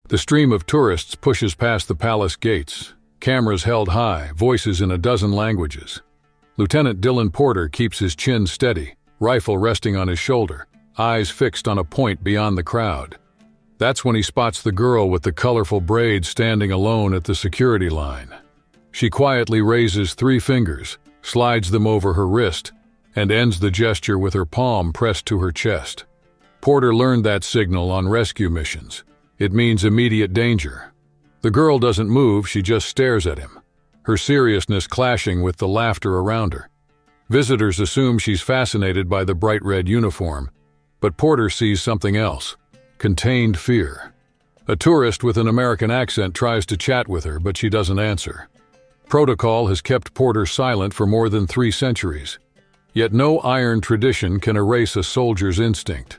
The stream of tourists pushes past the palace gates, cameras held high, voices in a dozen languages. Lieutenant Dylan Porter keeps his chin steady, rifle resting on his shoulder, eyes fixed on a point beyond the crowd. That's when he spots the girl with the colorful braids standing alone at the security line. She quietly raises 3 fingers, slides them over her wrist, and ends the gesture with her palm pressed to her chest. Porter learned that signal on rescue missions. It means immediate danger. The girl doesn't move, she just stares at him, her seriousness clashing with the laughter around her. Visitors assume she's fascinated by the bright red uniform, but Porter sees something else: contained fear. A tourist with an American accent tries to chat with her, but she doesn't answer. Protocol has kept Porter silent for more than 3 centuries. Yet no iron tradition can erase a soldier's instinct.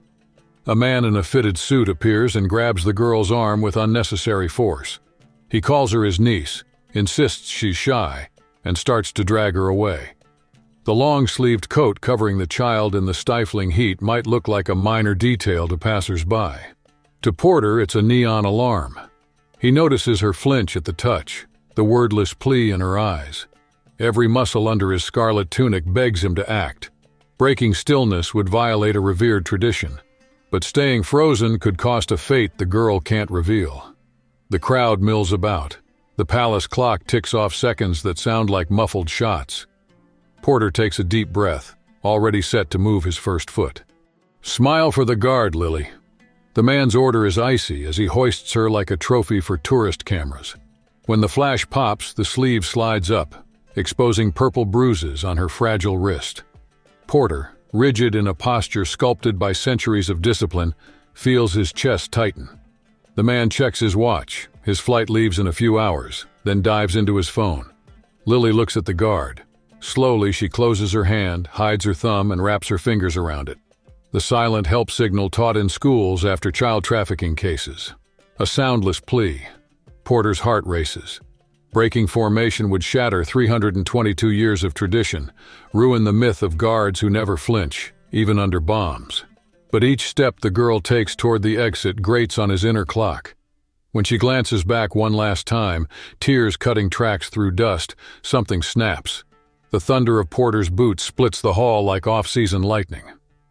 A man in a fitted suit appears and grabs the girl's arm with unnecessary force. He calls her his niece, insists she's shy, and starts to drag her away. The long-sleeved coat covering the child in the stifling heat might look like a minor detail to passers-by. To Porter, it's a neon alarm. He notices her flinch at the touch, the wordless plea in her eyes. Every muscle under his scarlet tunic begs him to act. Breaking stillness would violate a revered tradition, but staying frozen could cost a fate the girl can't reveal. The crowd mills about. The palace clock ticks off seconds that sound like muffled shots. Porter takes a deep breath, already set to move his first foot. "Smile for the guard, Lily." The man's order is icy as he hoists her like a trophy for tourist cameras. When the flash pops, the sleeve slides up, exposing purple bruises on her fragile wrist. Porter, rigid in a posture sculpted by centuries of discipline, feels his chest tighten. The man checks his watch. His flight leaves in a few hours, then dives into his phone. Lily looks at the guard. Slowly, she closes her hand, hides her thumb, and wraps her fingers around it. The silent help signal taught in schools after child trafficking cases. A soundless plea. Porter's heart races. Breaking formation would shatter 322 years of tradition, ruin the myth of guards who never flinch, even under bombs. But each step the girl takes toward the exit grates on his inner clock. When she glances back one last time, tears cutting tracks through dust, something snaps. The thunder of Porter's boots splits the hall like off-season lightning.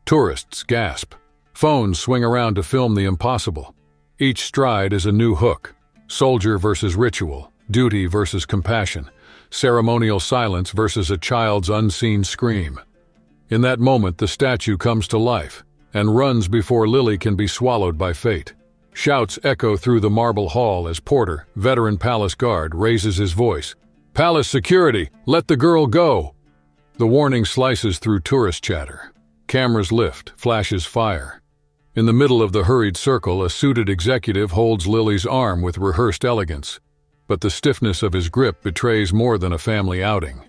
Tourists gasp. Phones swing around to film the impossible. Each stride is a new hook. Soldier versus ritual, duty versus compassion, ceremonial silence versus a child's unseen scream. In that moment, the statue comes to life and runs before Lily can be swallowed by fate. Shouts echo through the marble hall as Porter, veteran palace guard, raises his voice. "Palace security, let the girl go!" The warning slices through tourist chatter. Cameras lift, flashes fire. In the middle of the hurried circle, a suited executive holds Lily's arm with rehearsed elegance, but the stiffness of his grip betrays more than a family outing.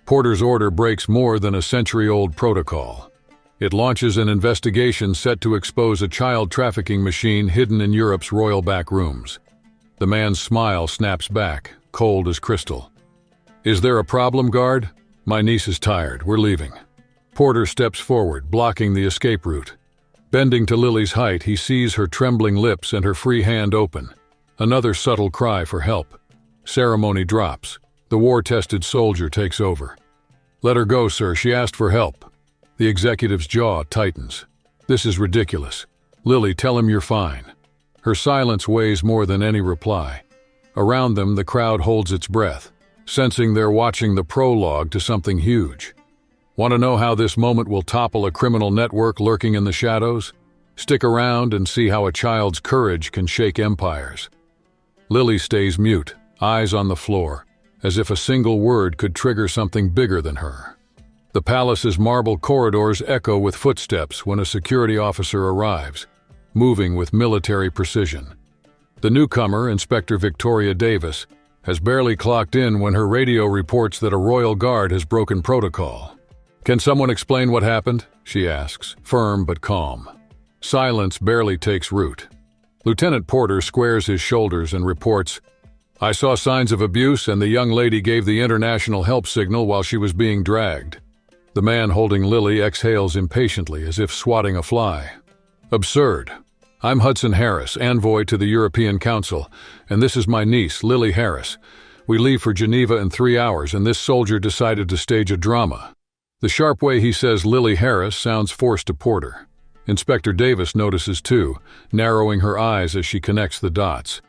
Porter's order breaks more than a century-old protocol. It launches an investigation set to expose a child trafficking machine hidden in Europe's royal back rooms. The man's smile snaps back, cold as crystal. "Is there a problem, guard? My niece is tired. We're leaving." Porter steps forward, blocking the escape route. Bending to Lily's height, he sees her trembling lips and her free hand open. Another subtle cry for help. Ceremony drops. The war-tested soldier takes over. "Let her go, sir. She asked for help." The executive's jaw tightens. This is ridiculous. "Lily, tell him you're fine." Her silence weighs more than any reply. Around them, the crowd holds its breath, sensing they're watching the prologue to something huge. Want to know how this moment will topple a criminal network lurking in the shadows? Stick around and see how a child's courage can shake empires. Lily stays mute, eyes on the floor, as if a single word could trigger something bigger than her. The palace's marble corridors echo with footsteps when a security officer arrives, moving with military precision. The newcomer, Inspector Victoria Davis, has barely clocked in when her radio reports that a royal guard has broken protocol. "Can someone explain what happened?" she asks, firm but calm. Silence barely takes root. Lieutenant Porter squares his shoulders and reports, "I saw signs of abuse and the young lady gave the international help signal while she was being dragged." The man holding Lily exhales impatiently as if swatting a fly. "Absurd. I'm Hudson Harris, envoy to the European Council, and this is my niece, Lily Harris. We leave for Geneva in 3 hours, and this soldier decided to stage a drama. The sharp way he says Lily Harris sounds forced to Porter. Inspector Davis notices too, narrowing her eyes as she connects the dots.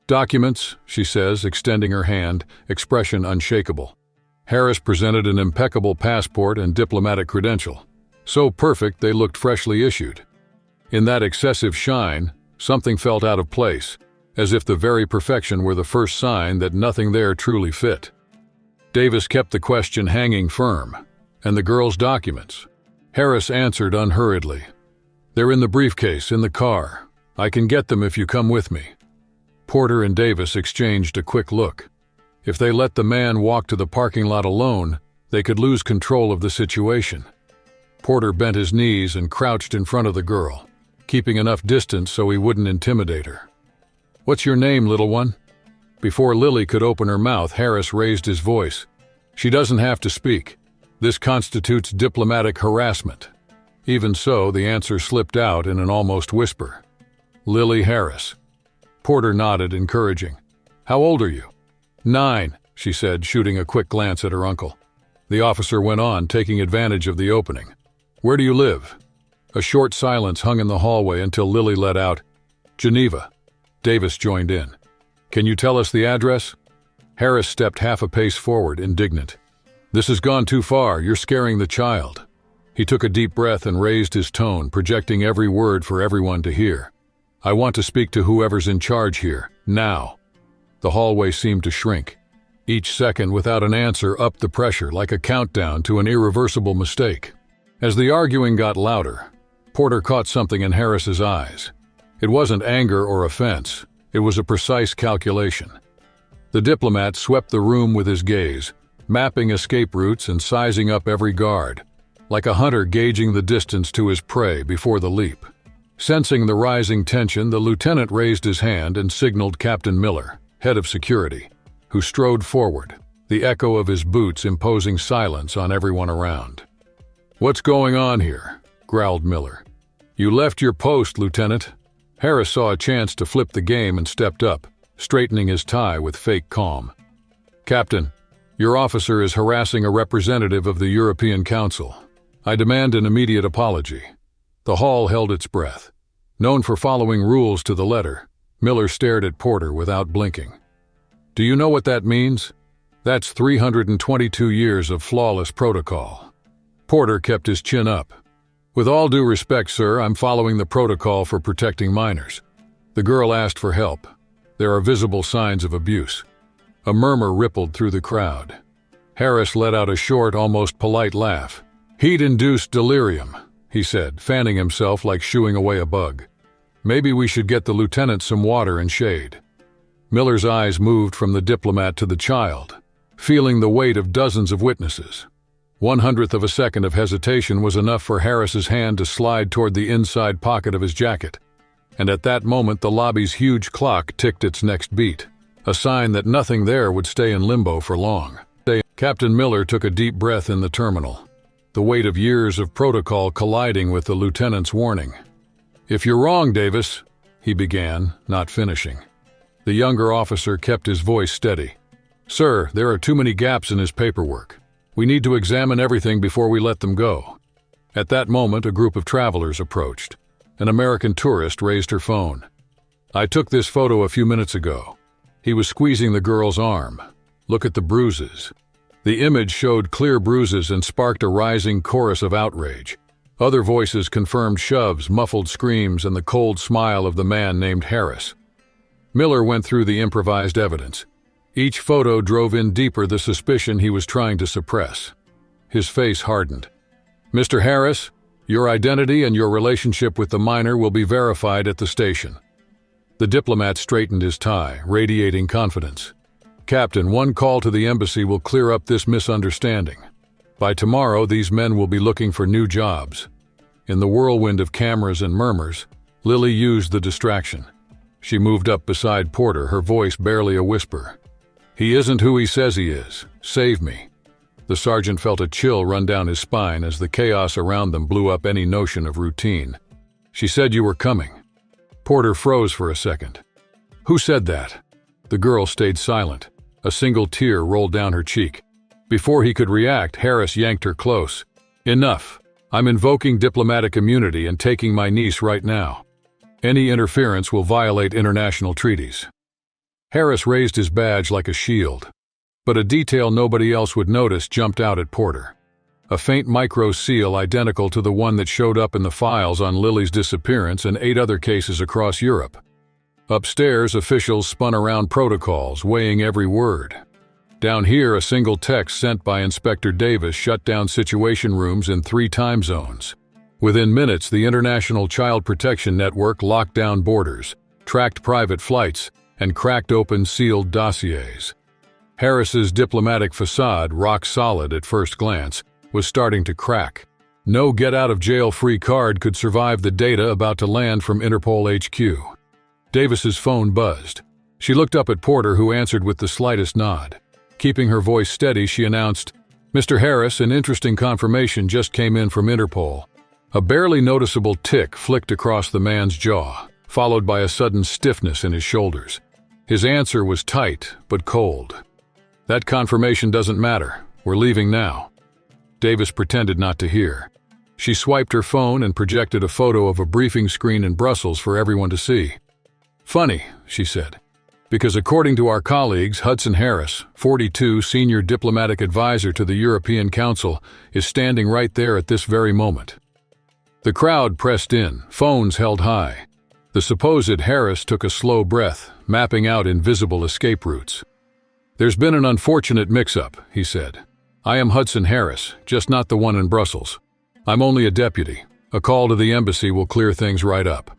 Documents, she says, extending her hand, expression unshakable. Harris presented an impeccable passport and diplomatic credential. So perfect they looked freshly issued. In that excessive shine, something felt out of place, as if the very perfection were the first sign that nothing there truly fit. Davis kept the question hanging firm. And the girl's documents? Harris answered unhurriedly. They're in the briefcase, in the car. I can get them if you come with me. Porter and Davis exchanged a quick look. If they let the man walk to the parking lot alone, they could lose control of the situation. Porter bent his knees and crouched in front of the girl, keeping enough distance so he wouldn't intimidate her. What's your name, little one? Before Lily could open her mouth, Harris raised his voice. She doesn't have to speak. This constitutes diplomatic harassment. Even so, the answer slipped out in an almost whisper. Lily Harris. Porter nodded, encouraging. How old are you? 9, she said, shooting a quick glance at her uncle. The officer went on, taking advantage of the opening. Where do you live? A short silence hung in the hallway until Lily let out, Geneva. Davis joined in. Can you tell us the address? Harris stepped half a pace forward, indignant. This has gone too far, you're scaring the child. He took a deep breath and raised his tone, projecting every word for everyone to hear. I want to speak to whoever's in charge here, now. The hallway seemed to shrink. Each second without an answer upped the pressure like a countdown to an irreversible mistake. As the arguing got louder, Porter caught something in Harris's eyes. It wasn't anger or offense. It was a precise calculation. The diplomat swept the room with his gaze, mapping escape routes and sizing up every guard, like a hunter gauging the distance to his prey before the leap. Sensing the rising tension, the lieutenant raised his hand and signaled Captain Miller, head of security, who strode forward, the echo of his boots imposing silence on everyone around. What's going on here? Growled Miller. You left your post, Lieutenant. Harris saw a chance to flip the game and stepped up, straightening his tie with fake calm. Captain, your officer is harassing a representative of the European Council. I demand an immediate apology. The hall held its breath. Known for following rules to the letter, Miller stared at Porter without blinking. Do you know what that means? That's 322 years of flawless protocol. Porter kept his chin up. With all due respect, sir, I'm following the protocol for protecting minors. The girl asked for help. There are visible signs of abuse. A murmur rippled through the crowd. Harris let out a short, almost polite laugh. Heat-induced delirium, he said, fanning himself like shooing away a bug. Maybe we should get the lieutenant some water and shade. Miller's eyes moved from the diplomat to the child, feeling the weight of dozens of witnesses. 1/100th of a second of hesitation was enough for Harris's hand to slide toward the inside pocket of his jacket. And at that moment the lobby's huge clock ticked its next beat, a sign that nothing there would stay in limbo for long. Captain Miller took a deep breath in the terminal, the weight of years of protocol colliding with the lieutenant's warning. If you're wrong, Davis, he began, not finishing. The younger officer kept his voice steady. Sir, there are too many gaps in his paperwork. We need to examine everything before we let them go. At that moment, a group of travelers approached. An American tourist raised her phone. I took this photo a few minutes ago. He was squeezing the girl's arm. Look at the bruises. The image showed clear bruises and sparked a rising chorus of outrage. Other voices confirmed shoves, muffled screams, and the cold smile of the man named Harris. Miller went through the improvised evidence. Each photo drove in deeper the suspicion he was trying to suppress. His face hardened. Mr. Harris, your identity and your relationship with the minor will be verified at the station. The diplomat straightened his tie, radiating confidence. Captain, one call to the embassy will clear up this misunderstanding. By tomorrow, these men will be looking for new jobs. In the whirlwind of cameras and murmurs, Lily used the distraction. She moved up beside Porter, her voice barely a whisper. He isn't who he says he is. Save me. The sergeant felt a chill run down his spine as the chaos around them blew up any notion of routine. She said you were coming. Porter froze for a second. Who said that? The girl stayed silent. A single tear rolled down her cheek. Before he could react, Harris yanked her close. Enough. I'm invoking diplomatic immunity and taking my niece right now. Any interference will violate international treaties. Harris raised his badge like a shield. But a detail nobody else would notice jumped out at Porter. A faint micro-seal identical to the one that showed up in the files on Lily's disappearance and 8 other cases across Europe. Upstairs, officials spun around protocols, weighing every word. Down here, a single text sent by Inspector Davis shut down situation rooms in 3 time zones. Within minutes, the International Child Protection Network locked down borders, tracked private flights, and cracked open sealed dossiers. Harris's diplomatic facade, rock solid at first glance, was starting to crack. No get-out-of-jail-free card could survive the data about to land from Interpol HQ. Davis's phone buzzed. She looked up at Porter, who answered with the slightest nod. Keeping her voice steady, she announced, "Mr. Harris, an interesting confirmation just came in from Interpol." A barely noticeable tick flicked across the man's jaw, followed by a sudden stiffness in his shoulders. His answer was tight but cold. "That confirmation doesn't matter. We're leaving now." Davis pretended not to hear. She swiped her phone and projected a photo of a briefing screen in Brussels for everyone to see. "Funny," she said, "because according to our colleagues, Hudson Harris, 42, senior diplomatic advisor to the European Council, is standing right there at this very moment." The crowd pressed in, phones held high. The supposed Harris took a slow breath, mapping out invisible escape routes. "There's been an unfortunate mix-up," he said. "I am Hudson Harris, just not the one in Brussels. I'm only a deputy. A call to the embassy will clear things right up."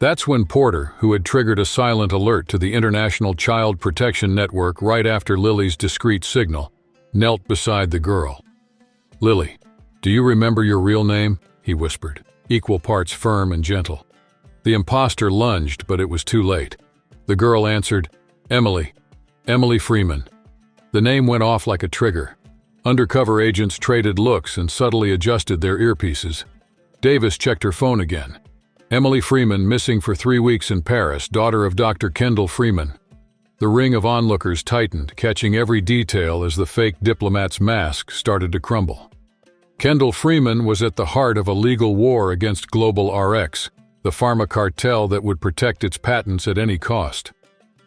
That's when Porter, who had triggered a silent alert to the International Child Protection Network right after Lily's discreet signal, knelt beside the girl. "Lily, do you remember your real name?" he whispered, equal parts firm and gentle. The imposter lunged, but it was too late. The girl answered, "Emily. Emily Freeman." The name went off like a trigger. Undercover agents traded looks and subtly adjusted their earpieces. Davis checked her phone again. "Emily Freeman, missing for 3 weeks in Paris, daughter of Dr. Kendall Freeman." The ring of onlookers tightened, catching every detail as the fake diplomat's mask started to crumble. Kendall Freeman was at the heart of a legal war against Global RX, the pharma cartel that would protect its patents at any cost.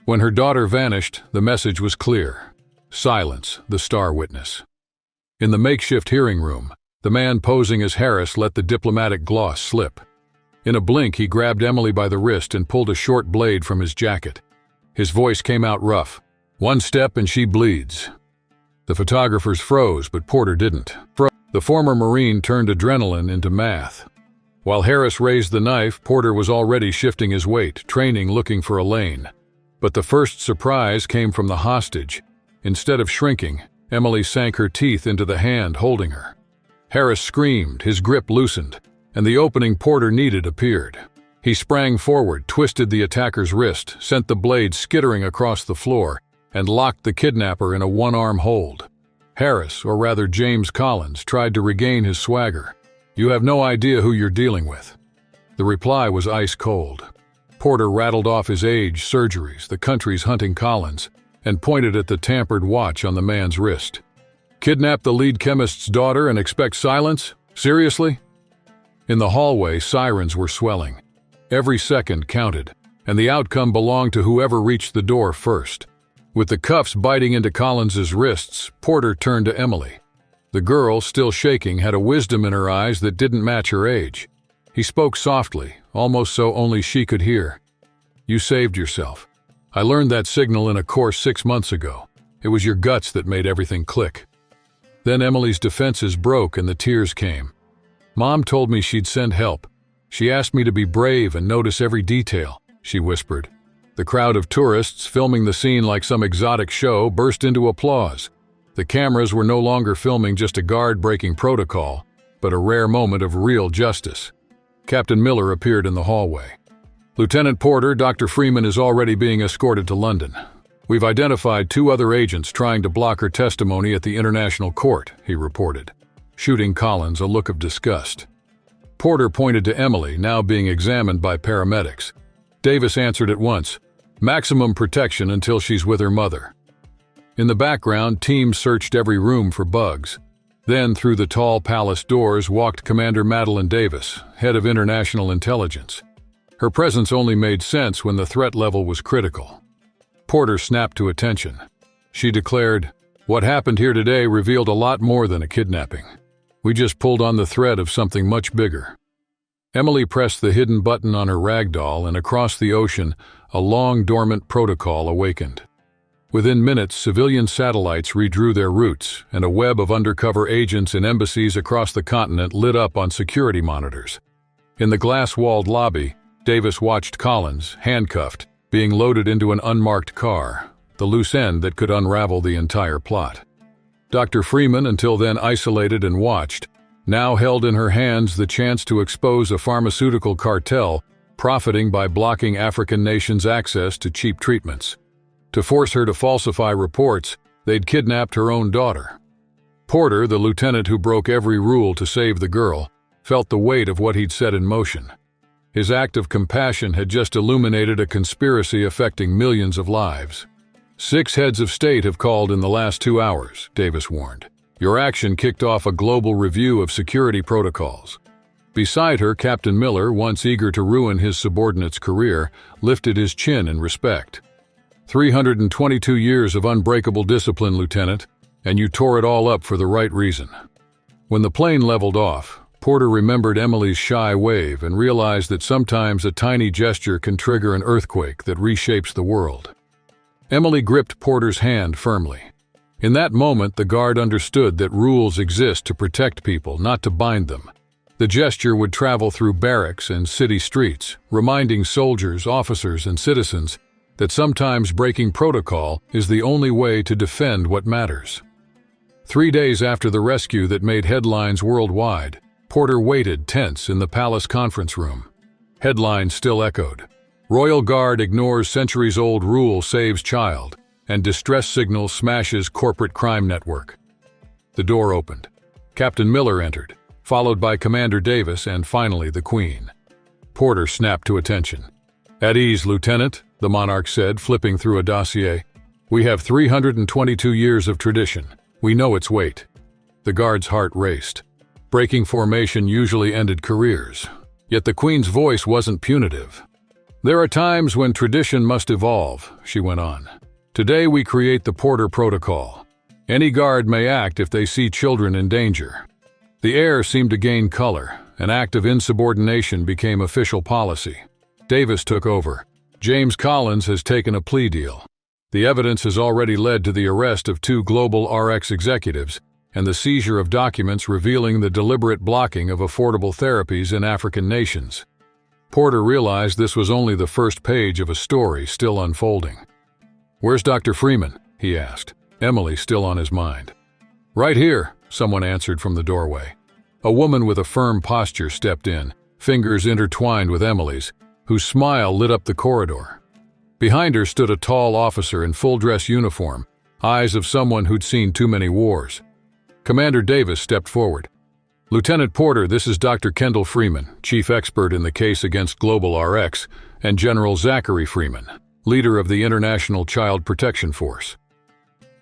When her daughter vanished, the message was clear. Silence, the star witness. In the makeshift hearing room, the man posing as Harris let the diplomatic gloss slip. In a blink, he grabbed Emily by the wrist and pulled a short blade from his jacket. His voice came out rough. "One step and she bleeds." The photographers froze, but Porter didn't. The former Marine turned adrenaline into math. While Harris raised the knife, Porter was already shifting his weight, training, looking for a lane. But the first surprise came from the hostage. Instead of shrinking, Emily sank her teeth into the hand holding her. Harris screamed, his grip loosened, and the opening Porter needed appeared. He sprang forward, twisted the attacker's wrist, sent the blade skittering across the floor, and locked the kidnapper in a one-arm hold. Harris, or rather James Collins, tried to regain his swagger. "You have no idea who you're dealing with." The reply was ice cold. Porter rattled off his age, surgeries, the country's hunting Collins, and pointed at the tampered watch on the man's wrist. "Kidnap the lead chemist's daughter and expect silence? Seriously?" In the hallway, sirens were swelling. Every second counted, and the outcome belonged to whoever reached the door first. With the cuffs biting into Collins's wrists, Porter turned to Emily. The girl, still shaking, had a wisdom in her eyes that didn't match her age. He spoke softly, almost so only she could hear. "You saved yourself. I learned that signal in a course 6 months ago. It was your guts that made everything click." Then Emily's defenses broke and the tears came. "Mom told me she'd send help. She asked me to be brave and notice every detail," she whispered. The crowd of tourists, filming the scene like some exotic show, burst into applause. The cameras were no longer filming just a guard breaking protocol, but a rare moment of real justice. Captain Miller appeared in the hallway. "Lieutenant Porter, Dr. Freeman is already being escorted to London. We've identified 2 other agents trying to block her testimony at the International Court," he reported, shooting Collins a look of disgust. Porter pointed to Emily, now being examined by paramedics. Davis answered at once, "Maximum protection until she's with her mother." In the background, teams searched every room for bugs. Then, through the tall palace doors, walked Commander Madeline Davis, head of international intelligence. Her presence only made sense when the threat level was critical. Porter snapped to attention. She declared, "What happened here today revealed a lot more than a kidnapping. We just pulled on the thread of something much bigger." Emily pressed the hidden button on her ragdoll, and across the ocean, a long dormant protocol awakened. Within minutes, civilian satellites redrew their routes, and a web of undercover agents in embassies across the continent lit up on security monitors. In the glass-walled lobby, Davis watched Collins, handcuffed, being loaded into an unmarked car, the loose end that could unravel the entire plot. Dr. Freeman, until then isolated and watched, now held in her hands the chance to expose a pharmaceutical cartel profiting by blocking African nations' access to cheap treatments. To force her to falsify reports, they'd kidnapped her own daughter. Porter, the lieutenant who broke every rule to save the girl, felt the weight of what he'd set in motion. His act of compassion had just illuminated a conspiracy affecting millions of lives. 6 heads of state have called in the last 2 hours, Davis warned. Your action kicked off a global review of security protocols. Beside her, Captain Miller, once eager to ruin his subordinate's career, lifted his chin in respect. 322 years of unbreakable discipline, Lieutenant, and you tore it all up for the right reason. When the plane leveled off, Porter remembered Emily's shy wave and realized that sometimes a tiny gesture can trigger an earthquake that reshapes the world. Emily gripped Porter's hand firmly. In that moment, the guard understood that rules exist to protect people, not to bind them. The gesture would travel through barracks and city streets, reminding soldiers, officers, and citizens that sometimes breaking protocol is the only way to defend what matters. 3 days after the rescue that made headlines worldwide, Porter waited tense in the palace conference room. Headlines still echoed. Royal Guard ignores centuries-old rule, saves child, and distress signal smashes corporate crime network. The door opened. Captain Miller entered, followed by Commander Davis and finally the Queen. Porter snapped to attention. "At ease, Lieutenant," the monarch said, flipping through a dossier. "We have 322 years of tradition. We know its weight." The guard's heart raced. Breaking formation usually ended careers. Yet the Queen's voice wasn't punitive. "There are times when tradition must evolve," she went on. "Today we create the Porter Protocol. Any guard may act if they see children in danger." The air seemed to gain color. An act of insubordination became official policy. Davis took over. "James Collins has taken a plea deal. The evidence has already led to the arrest of 2 global RX executives and the seizure of documents revealing the deliberate blocking of affordable therapies in African nations." Porter realized this was only the first page of a story still unfolding. "Where's Dr. Freeman?" he asked, Emily still on his mind. "Right here," someone answered from the doorway. A woman with a firm posture stepped in, fingers intertwined with Emily's, whose smile lit up the corridor. Behind her stood a tall officer in full-dress uniform, eyes of someone who'd seen too many wars. Commander Davis stepped forward. "Lieutenant Porter, this is Dr. Kendall Freeman, chief expert in the case against Global RX, and General Zachary Freeman, leader of the International Child Protection Force."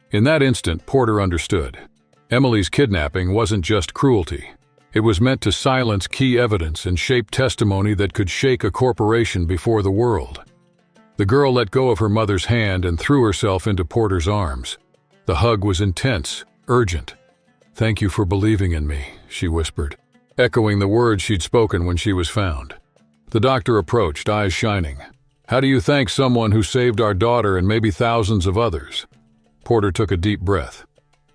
In that instant, Porter understood. Emily's kidnapping wasn't just cruelty. It was meant to silence key evidence and shape testimony that could shake a corporation before the world. The girl let go of her mother's hand and threw herself into Porter's arms. The hug was intense, urgent. "Thank you for believing in me," she whispered, echoing the words she'd spoken when she was found. The doctor approached, eyes shining. "How do you thank someone who saved our daughter and maybe thousands of others?" Porter took a deep breath.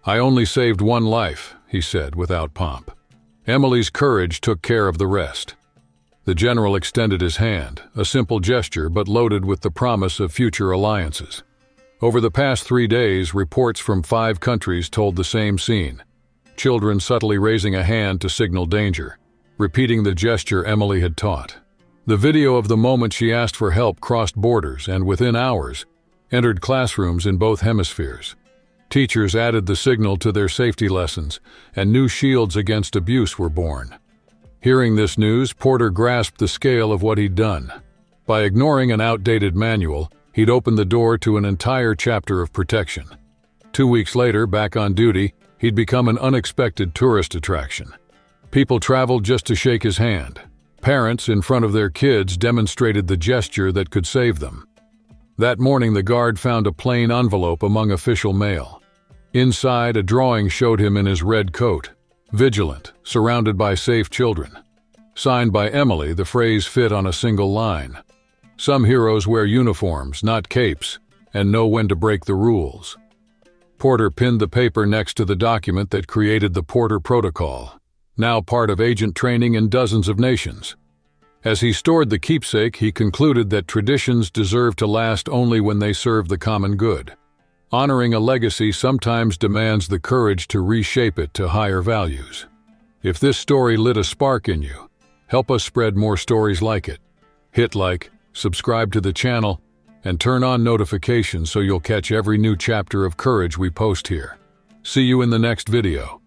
"I only saved one life," he said without pomp. Emily's courage took care of the rest. The general extended his hand, a simple gesture but loaded with the promise of future alliances. Over the past 3 days, reports from 5 countries told the same scene. Children subtly raising a hand to signal danger, repeating the gesture Emily had taught. The video of the moment she asked for help crossed borders and, within hours, entered classrooms in both hemispheres. Teachers added the signal to their safety lessons, and new shields against abuse were born. Hearing this news, Porter grasped the scale of what he'd done. By ignoring an outdated manual, he'd opened the door to an entire chapter of protection. 2 weeks later, back on duty, he'd become an unexpected tourist attraction. People traveled just to shake his hand. Parents, in front of their kids, demonstrated the gesture that could save them. That morning, the guard found a plain envelope among official mail. Inside, a drawing showed him in his red coat, vigilant, surrounded by safe children. Signed by Emily, the phrase fit on a single line. Some heroes wear uniforms, not capes, and know when to break the rules. Porter pinned the paper next to the document that created the Porter Protocol, now part of agent training in dozens of nations. As he stored the keepsake, he concluded that traditions deserve to last only when they serve the common good. Honoring a legacy sometimes demands the courage to reshape it to higher values. If this story lit a spark in you, help us spread more stories like it. Hit like, subscribe to the channel, and turn on notifications so you'll catch every new chapter of courage we post here. See you in the next video.